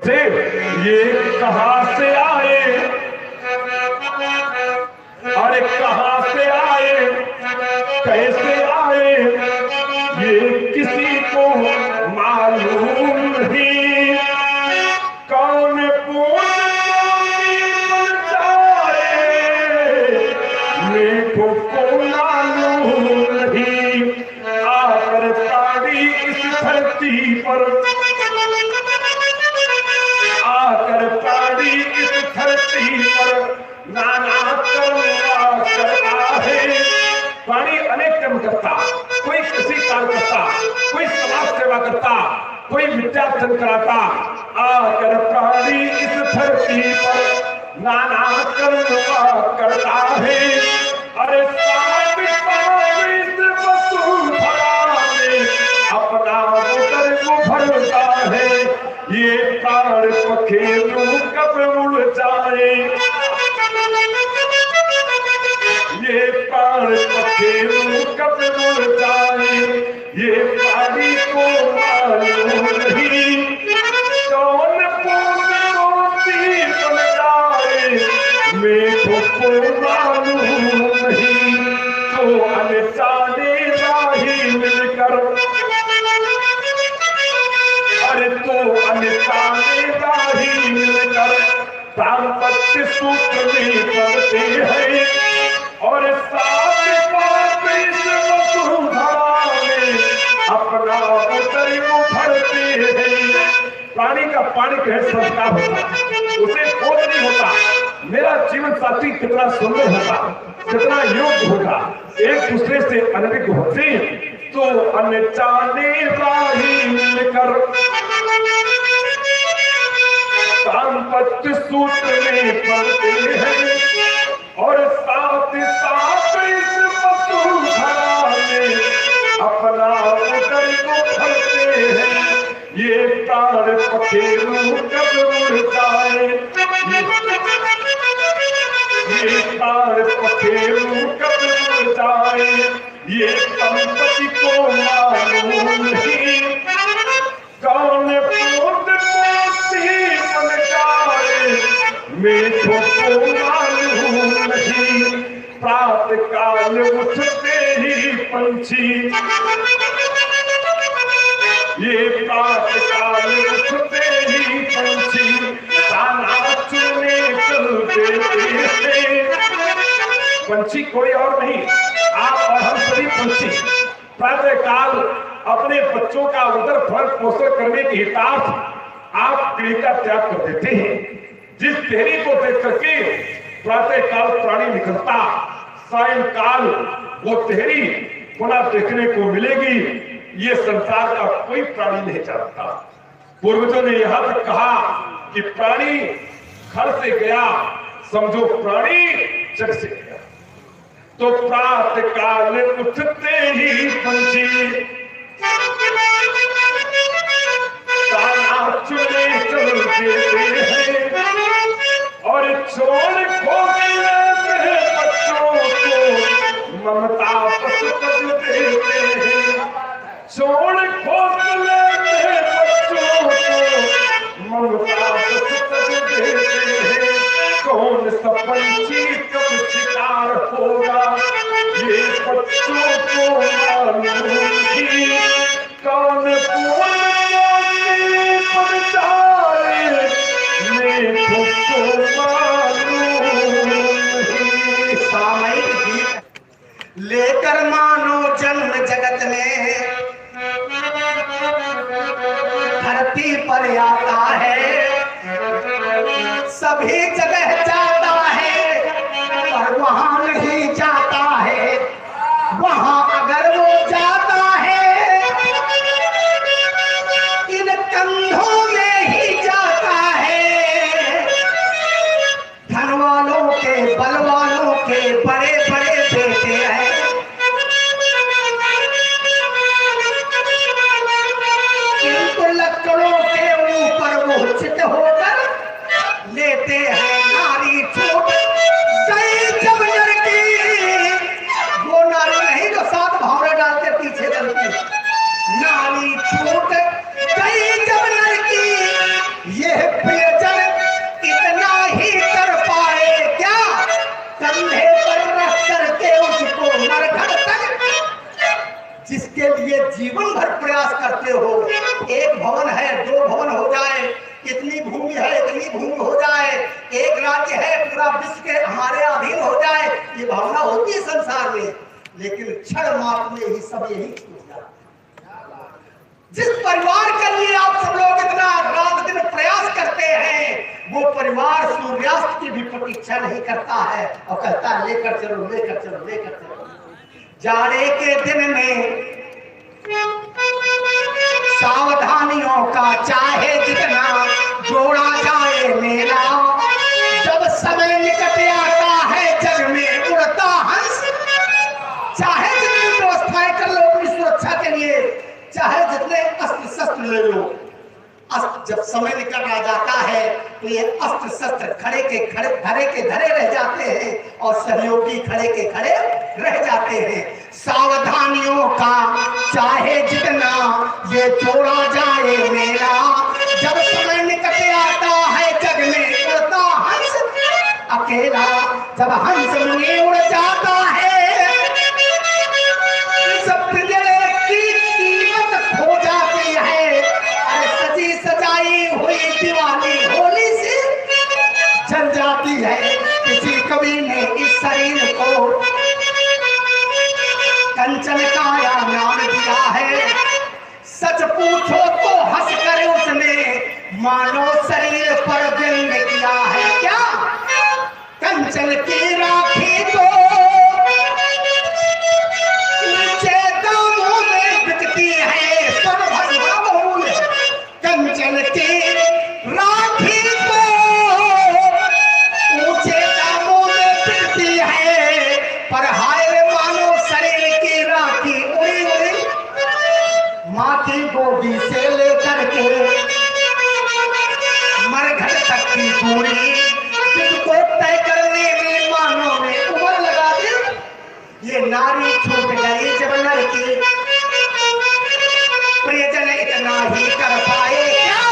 पूछे ये कहां से आए, अरे कहां से आए, कैसे आए, ये किसी को मालूम नहीं। कौन मेरे को मालूम नहीं। आकर ताड़ी इस धरती पर, आकर ताड़ी इस धरती पर नाना कर्म करता है। प्राणी अनेक कर्म करता, कोई कृषि कार्य करता, कोई समाज सेवा करता, कोई विद्यार्जन कराता। आकर प्राणी इस धरती पर नाना कर्म करता है। अरे अपना उदर को भरता है। ये प्राण पखेरु कब उड़ जाए, ये प्राण पखेरु कब उड़ जाए, ये पानी को मालूम नहीं। कौन पूर्णोती बन जाए, मेरे को मालूम नहीं। तो अनजाने राही मिलकर, अरे तो अनजाने राही मिलकर दाम्पत्य सूत्र में पड़ते हैं। और साथ साथ इस वसुंधरा में अपना उदर को भरते हैं। प्राणी का पानी कहे संस्कार होता, उसे बोध नहीं होता मेरा जीवन साथी कितना सुंदर होगा, कितना योग्य होगा। एक दूसरे से अनभिज्ञ होते हैं तो अनजाने राही मिलकर दाम्पत्य सूत्र में पड़ते हैं। और साथ साथ इस वसुंधरा में अपना उदर को भरते हैं। ये प्राण पखेरु कब उड़ जाए, ये प्राण पखेरु कब उड़ जाए, ये संपत्ति को मालूम नहीं। कौन पूर्ण पोती बन जाए, मेरे को मालूम नहीं। प्रातः काल उठते ही पंछी, ये प्रातः काल उठते ही पंछी दाना चुने चलते थे। पंछी कोई और नहीं, आप और हम सभी पंछी प्रातः काल अपने बच्चों का उदर भरण पोषण करने के हितार्थ आप पीढ़ी का त्याग कर देते हैं। जिस देरी को देख करके प्रातः काल प्राणी निकलता, सायंकाल वो देरी पुनः देखने को मिलेगी, ये संसार का कोई प्राणी नहीं जानता। पूर्वजों ने यहां तक कहा कि प्राणी घर से गया, समझो प्राणी जग से गया। तो प्रातः काल उठते ही पंछी दाना चुने चलते हैं। और छोड़ खोले बच्चों को ममता पस देते हैं। छोड़ खोले बच्चों को ममता पस देते हैं। कौन सा पंछी कब शिकार होगा, ये बच्चों को मालूम नहीं। कौन लेकर मानो जन्म जगत में धरती पर आता है। सभी जगह जाता है पर वहां नहीं जाता है। वहां अगर वो जाता है इन कंधों में ही जाता है। धन वालों के, बल वालों के बड़े बड़े बेटे हैं। इनको लकड़ों के ऊपर वो चित होकर लेते हैं नारी छूट गई जब लड़की। वो नारी नहीं जो सात भावरे डाल के पीछे चलती, नारी छूट गई जब लड़की। ये प्रियजन इतना ही कर पाए क्या, कंधे पर रख करके उसको मरघट तक, जिसके लिए जीवन भर प्रयास करते हो, एक भवन है, दो भवन हो जाए, इतनी भूमि है, इतनी भूमि हो जाए, एक राज्य है, पूरा विश्व के हमारे अधीन हो जाए, ये भावना होती है संसार में, लेकिन क्षण मात्र में ही सब यही छूट जाता है। जिस परिवार के लिए आप सब लोग इतना रात दिन प्रयास करते हैं, वो परिवार सूर्यास्त की भी प्रतीक्षा नहीं करता है और कहता है लेकर चलो, लेकर चलो, लेकर चलो। जाड़े के दिन में सावधानियों का चाहे जितना जोड़ा जाए मेला, जब समय निकट आता है जग में उड़ता हंस, चाहे जितनी व्यवस्थाएं कर लो अपनी सुरक्षा के लिए, चाहे जितने अस्त्र शस्त्र ले लो, जब समय निकट आ जाता है तो ये अस्त्र शस्त्र खड़े के खड़े, धरे के धरे रह जाते हैं और सहयोगी खड़े के खड़े रह जाते हैं। सावधानियों का चाहे जितना ये जोड़ा जाए मेला, जब समय निकट आता है जग में उड़ता हंस अकेला, जब हंस में उड़ जाता है सब की कीमत खो जाती है। सजी सजाई हुई दिवाली होली से जल जाती है। किसी कवि ने इस शरीर को कंचन काया नाम दिया है, सच पूछो तो हंस कर उसने मानो शरीर पर व्यंग किया है क्या, कंचन की राखी तो ऊंचे दामों में बिकती है, सब भगवा बहुल कंचन की राखी तो ऊंचे दामों में बिकती है, पर हाय मानो शरीर की राखी उड़ी उड़ी माँ की गोदी से लेकर के मरघट तक की दूरी, जिसको तय करने में मानो में उम्र लगा दी। ये नारी छूट गई जब लड़की, प्रियजन इतना ही कर पाए क्या,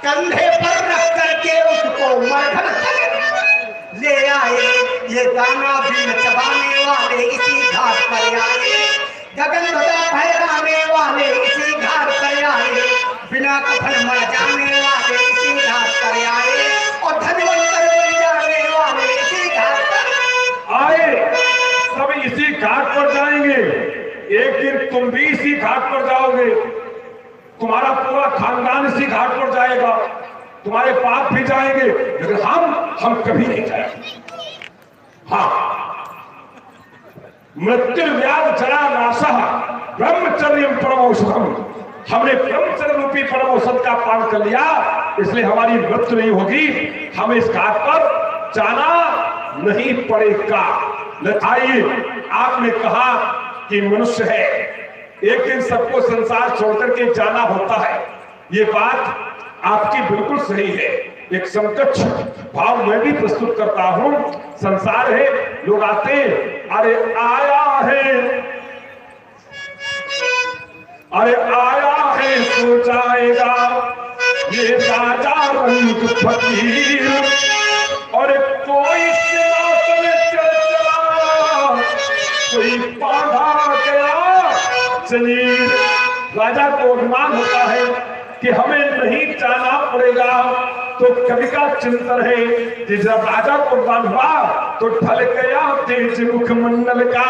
कंधे पर रख करके उसको मरघट तक ले आए। ये दाना भी चबाने वाले इसी घाट पर आए, गगन बदा फहराने वाले इसी घाट पर आए, बिना कफन मर जाने वाले इसी घाट पर आए, और धनवंतर बन जाने वाले इसी घाट पर आए। सब इसी घाट पर जाएंगे, एक दिन तुम भी इसी घाट पर जाओगे, तुम्हारा पूरा खानदान इसी घाट पर जाएगा, तुम्हारे बाप भी जाएंगे, लेकिन हम कभी नहीं जाएंगे। हाँ, मृत्युर्व्याध जरा नाशः ब्रह्मचर्य परमौषधम, हमने ब्रह्मचर्य रूपी परमौषध का पान कर लिया, इसलिए हमारी मृत्यु नहीं होगी, हमें इस घाट पर जाना नहीं पड़ेगा। आइए, आपने कहा कि मनुष्य है, एक दिन सबको संसार छोड़कर के जाना होता है, ये बात आपकी बिल्कुल सही है। एक समकक्ष भाव मैं भी प्रस्तुत करता हूं। संसार है, लोग आते हैं, अरे आया है, अरे आया है सो जाएगा ये राजा रंग फकीर, और कोई सिंहासन चल चला, कोई बांधा गया जमीर। राजा को अभिमान होता है कि हमें नहीं जाना पड़ेगा, तो कवि का चिंतन है कि जब राजा को अभिमान हुआ तो ढल गया तेज मुखमंडल का।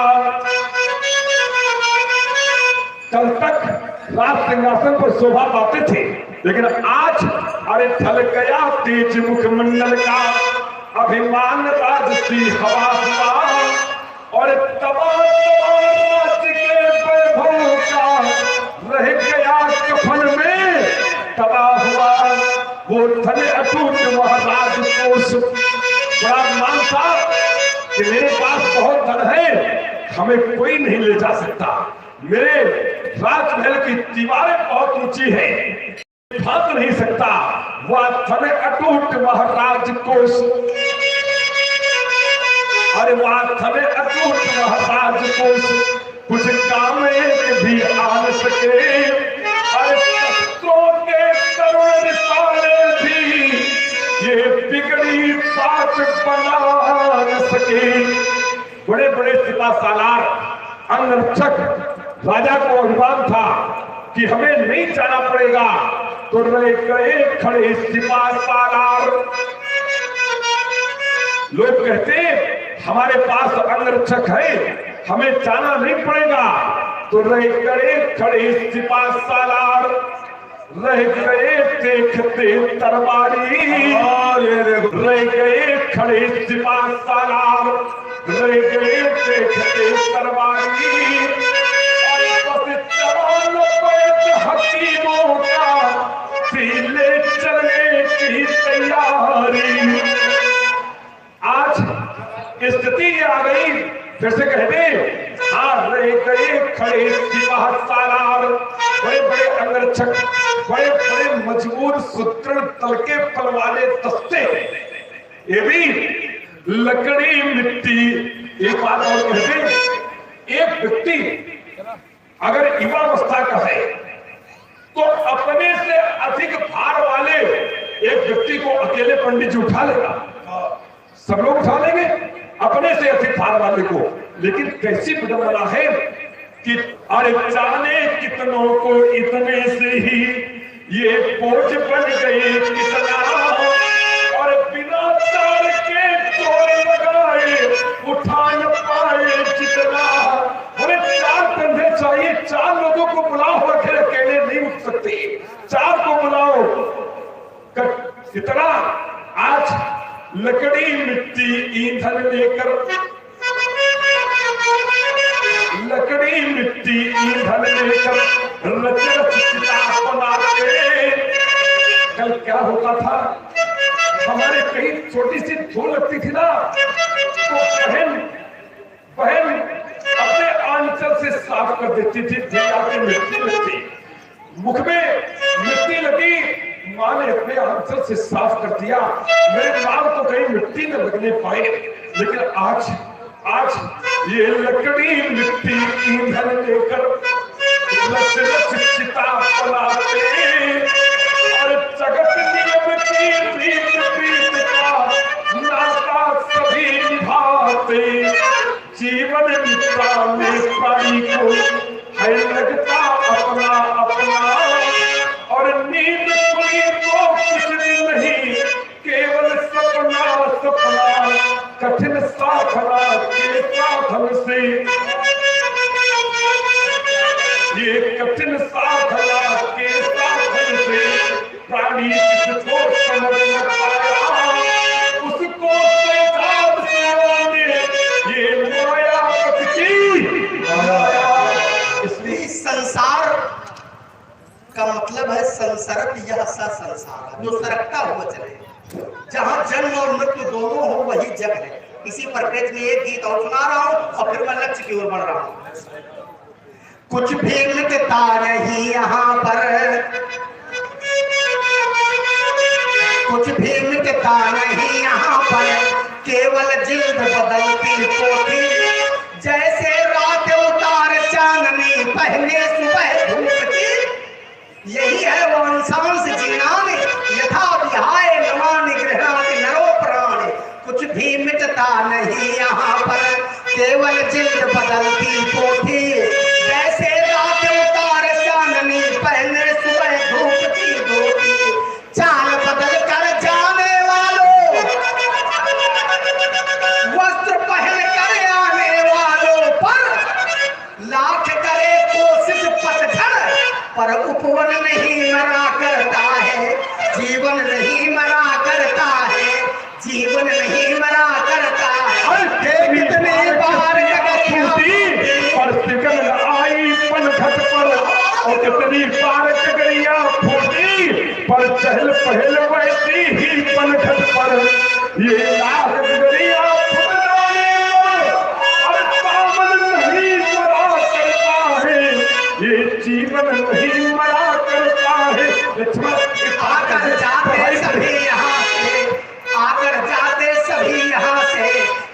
कल तक राज सिंहासन पर शोभा पाते थे, लेकिन आज अरे ढल गया तेज मुखमंडल का, अभिमान राजसी हवा हुआ, और तबा राज के वैभव का रह गया कफन में तबा हुआ। वो धन अटूट महाराज कोष, बड़ा मान था कि मेरे पास बहुत धन है, हमें कोई नहीं ले जा सकता, मेरे राजमहल की दीवारें बहुत ऊंची है, भाग नहीं सकता। वह धन अटूट महाराज कोष, अरे वह धन अटूट महाराज कोष, कुछ काम एक भी आ न सके, अरे शस्त्रों के तरुण सारे भी बना न सके। बड़े बड़े सिपा सालार अंगरक्षक राजा को अभिमान था कि हमें नहीं जाना पड़ेगा, तो रह गए खड़े सिपा सालार। लोग कहते हमारे पास अंगरक्षक है, हमें जाना नहीं पड़ेगा, तो रह गए खड़े सिपा सालार। रह गए देखते तरवारी, रह गए खड़े सिपा सालार। रह गए देखते तरवारी, हकीमों का सीले चलने की तैयारी। आज स्थिति आ गई, फिर से कह दे, हाँ रह गए खड़े सिपाह सालार। बड़े बड़े अंगरक्षक, बड़े बड़े मजबूर सुदृढ़ तलके पल वाले दस्ते, ये भी लकड़ी मिट्टी। एक बात और कह दे, एक व्यक्ति अगर युवावस्था का है तो अपने से अधिक भार वाले एक व्यक्ति को अकेले पंडित जी उठा लेगा, सब लोग उठा लेंगे अपने से अधिक भार वाले को। लेकिन कैसी विडंबना है कि अरे जाने कितनों को इतने से ही ये बोझ बन गए कितना, और बिना तार के जोर लगाए उठा न पाए जितना। हमें 4 कंधे चाहिए, 4 लोगों को बुलाओ, आखिर अकेले नहीं उठ सकते, 4 को बुलाओ। कितना आज लकड़ी मिट्टी ईंधन लेकर, लकड़ी मिट्टी ईंधन लेकर रच रच चिता बनाते। कल क्या होता था, हमारे कहीं छोटी सी धूल लगती थी ना, तो बहन अपने आंचल से साफ कर देती थी, आके मिट्टी लगती, मुख में मिट्टी लगी, माँ ने अपने आंचल से साफ कर दिया। मेरे नाम तो कहीं मिट्टी न लगने पाए। लेकिन आज ये लकड़ी मिट्टी ईंधन लेकर रच रच चिता बनाते, और जगत नियम की रीत रीत का नाता सभी निभाते। जीवन मित्रा में प्राणी को है लगता अपना अपना, और नींद कोई को कुछ नहीं, केवल सपना सपना। कठिन साधना के साधन से, ये कठिन साधना के साधन से प्राणी किसको समझ न पाया, उसको ये माया की माया। इसलिए संसार का मतलब है संसरत, यह सा संसार जो सरकता हुआ चले, जहां जन्म और मृत्यु दोनों हो वही जग है। इसी परिप्रेक्ष्य में एक गीत और सुना रहा हूं और फिर मैं लक्ष्य की ओर बढ़ रहा हूं। कुछ भी मिटता नहीं यहाँ पर, कुछ भी मिटता नहीं यहाँ पर, केवल जिल्द बदलती पोथी। जैसे रात उतार चांदनी पहले सुबह धूप की, यही है वो इंसान से जीना में यथा विहाय नमानि गृहाति नरो प्राण। कुछ भी मिटता नहीं यहाँ पर, केवल जिल्द बदलती पोथी। जैसे रात उतार चांदनी पहले सुबह धूप की धोती। चाल बदल कर जाने वालों, वस्त्र पहन कर आने वालों पर लाख करे कोशिश पतझड़, पर उपवन नहीं मरा करता है, जीवन नहीं मरा करता है, जीवन नहीं मरा करता है। कितने बार पर सिकल आई पनघट पर, और कितनी बार कगरिया फूटी, पर चहल पहल वैसी ही पनघट पर। ये लाख कगरिया फुटने और सावन नहीं मरा करता है, ये जीवन नहीं मरा करता है। आकर जाते सभी यहाँ से, आकर जाते सभी यहाँ से,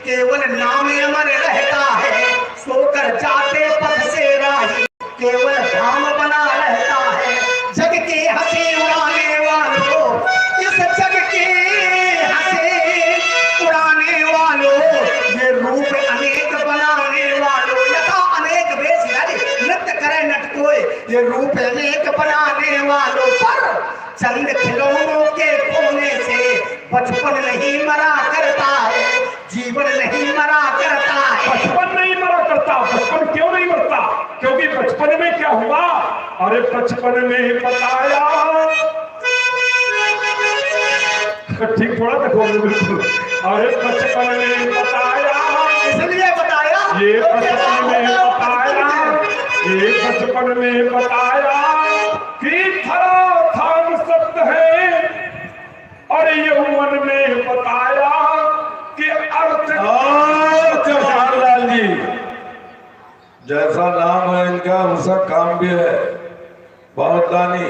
केवल नाम अमर रहता है। सोकर जाते पथ से राही, केवल धाम बना रहता है। जग की हंसी उड़ाने वालों, इस जग की हंसी उड़ा चंद खिलौनों के खोने से बचपन नहीं मरा करता है, जीवन नहीं मरा करता है। बचपन नहीं मरा करता। बचपन क्यों नहीं मरता? क्योंकि बचपन में क्या हुआ? अरे बचपन में बताया, ठीक थोड़ा देखो बिल्कुल। अरे बचपन में बताया, इसलिए बताया ये बचपन में बताया, ये बचपन में बताया कि थरा थाम सत्य है, और यौवन में बताया कि अर्थ। जवाहरलाल जी जैसा नाम है इनका वैसा काम भी है। बहुत दानी,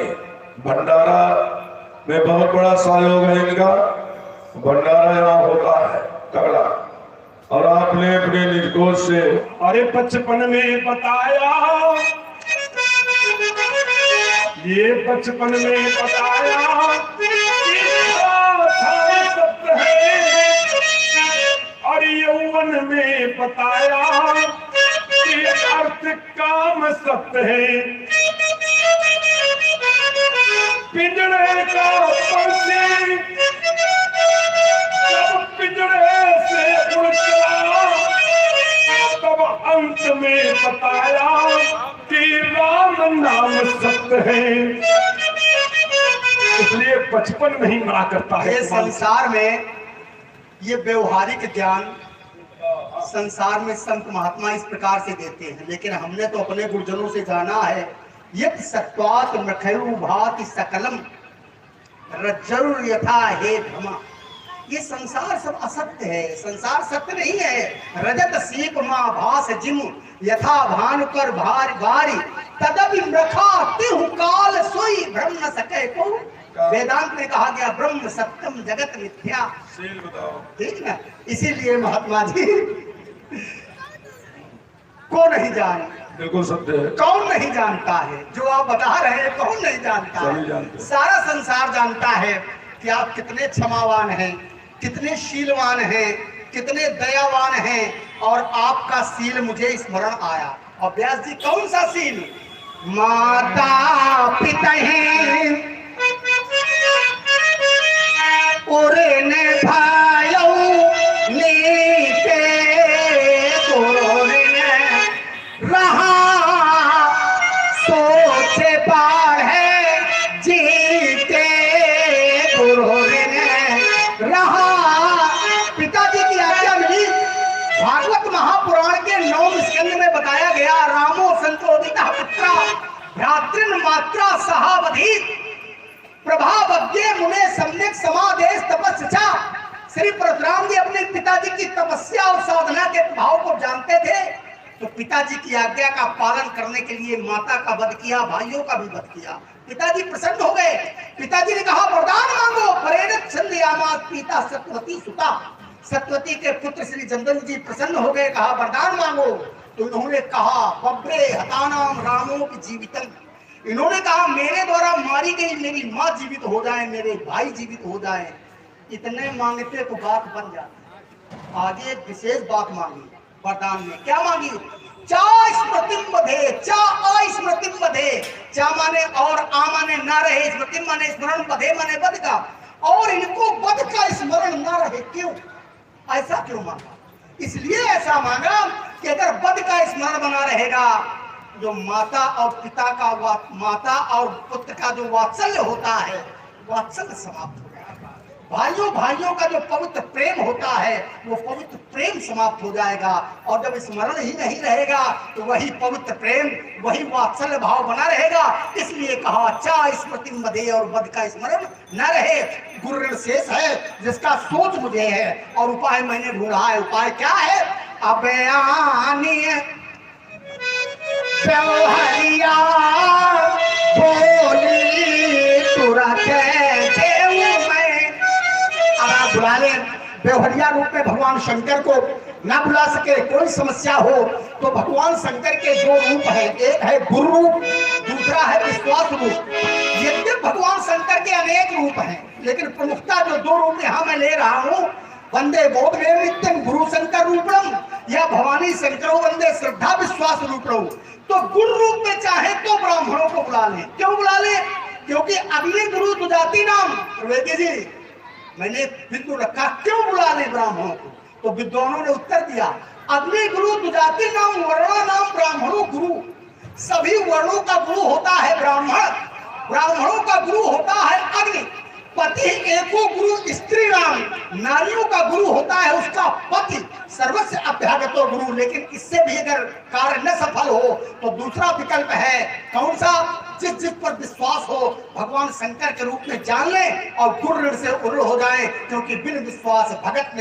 भंडारा में बहुत बड़ा सहयोग है इनका। भंडारा यहाँ होता है तगड़ा, और आपने अपने निर्कोष से। अरे बचपन में बताया, ये बचपन में बताया कि सत्य है, और यौवन में बताया कि अर्थ काम सत्य है। पिंजड़े का पंछी जब पिंजड़े से उड़ चला, तब अंत में बताया कि राम नाम सत्य है। इसलिए बचपन नहीं मरा करता है। ये संसार में ये व्यवहारिक ज्ञान संसार में संत महात्मा इस प्रकार से देते हैं, लेकिन हमने तो अपने गुरुजनों से जाना है, यत् सत्वात् मृखयु भाति सकलम रज्जुर यथा हे धमा। ये संसार सब असत्य है, संसार सत्य नहीं है। रजत सीप माँ भास जिम यथा भान कर भार भारी तदपि मृखा तिहु काल सोई भ्रम न सके को। वेदांत में कहा गया ब्रह्म सत्यम जगत मिथ्या। ठीक ना? इसीलिए महात्मा जी को नहीं जाने, बिल्कुल सत्य है। कौन नहीं जानता है जो आप बता रहे हैं? कौन नहीं जानता है? सारा संसार जानता है कि आप कितने क्षमावान हैं, कितने शीलवान हैं, कितने दयावान हैं, और आपका सील मुझे स्मरण आया। और व्यास जी कौन सा सील? माता पिता हैं उरे ने भाइयों नीचे गोरे ने रहा सोचे बाढ़े जीते गोरे ने रहा। पिताजी की आज्ञा मिली। भागवत महापुराण के 9 स्कंद में बताया गया, रामो संतोदिता पुत्रा भ्रातृन मात्रा सहावधि प्रभावज्ञे मुने सम्यक समादेश तपस्या। श्री परशुराम जी अपने पिताजी की तपस्या और साधना के प्रभाव को जानते थे, तो पिताजी की आज्ञा का पालन करने के लिए माता का वध किया, भाइयों का भी वध किया। पिताजी प्रसन्न हो गए। पिताजी ने कहा वरदान मांगो। प्रेरित छंदयामास पिता सत्यवती सुता। सत्यवती के पुत्र श्री चंदन जी प्रसन्न हो गए, कहा वरदान मांगो। तो इन्होंने कहा बब्रे हतानाम रामो की जीवितम। इन्होंने कहा मेरे द्वारा मारी गई मेरी माँ जीवित हो जाए, मेरे भाई जीवित हो जाए। इतने मांगते तो बात बन जाती। आगे एक विशेष बात मांगी वरदान में। क्या मांगी? चा स्मृतिम बधे, चा अस्मृतिम बधे। चा माने और, आ माने ना रहे, स्मृतिम माने स्मरण, बधे माने वध का। और इनको वध का स्मरण ना रहे। क्यों? ऐसा क्यों मांगा? इसलिए ऐसा मांगा कि अगर वध का स्मरण बना रहेगा, जो माता और पिता का माता और पुत्र का जो वात्सल्य होता है, वात्सल्य समाप्त हो जाएगा। भाइयों भाइयों का जो पवित्र प्रेम होता है, वो पवित्र प्रेम समाप्त हो जाएगा। और जब स्मरण ही नहीं रहेगा, तो वही पवित्र प्रेम, वही वात्सल्य भाव बना रहेगा। इसलिए कहा चा स्मृति मधे, और वध का स्मरण न रहे। गुरु शेष है जिसका सोच मुझे है, और उपाय मैंने ढूंढा है। उपाय क्या है? अबयानी हरिया बोली तुरंत देव में। अब आप बुला ले। बेवहरिया रूप में भगवान शंकर को ना बुला सके, कोई समस्या हो, तो भगवान शंकर के 2 रूप है। एक है गुरु रूप, दूसरा है विश्वास रूप। यद्यपि भगवान शंकर के अनेक रूप हैं, लेकिन प्रमुखता जो 2 रूप यहाँ मैं ले रहा हूँ, वंदे बोध नित्यम गुरु शंकर रूपम, या भवानी शंकरो वंदे श्रद्धा विश्वास रूपम। तो गुरु रूप में चाहे तो ब्राह्मणों को बुला ले। क्यों बुला ले? क्योंकि अग्नि गुरु दुजाति नाम। वैद्य जी मैंने बिंदु रखा क्यों बुला ले ब्राह्मणों को, तो विद्वानों ने उत्तर दिया अग्नि गुरु दुजाति नाम वर्णा नाम ब्राह्मणों गुरु। सभी वर्णों का गुरु होता है ब्राह्मण, ब्राह्मणों का गुरु होता है अग्नि। पति एको गुरु स्त्री नाम, नारियों का गुरु होता है उसका पति, सर्वस्व अभ्यागतो गुरु। लेकिन इससे भी अगर कार्य न सफल हो तो दूसरा विकल्प है, कौन सा? जिस जिस पर विश्वास हो भगवान शंकर के रूप में जान ले और गुरु ऋण से उड़ हो जाए, क्योंकि बिन विश्वास भगत नहीं।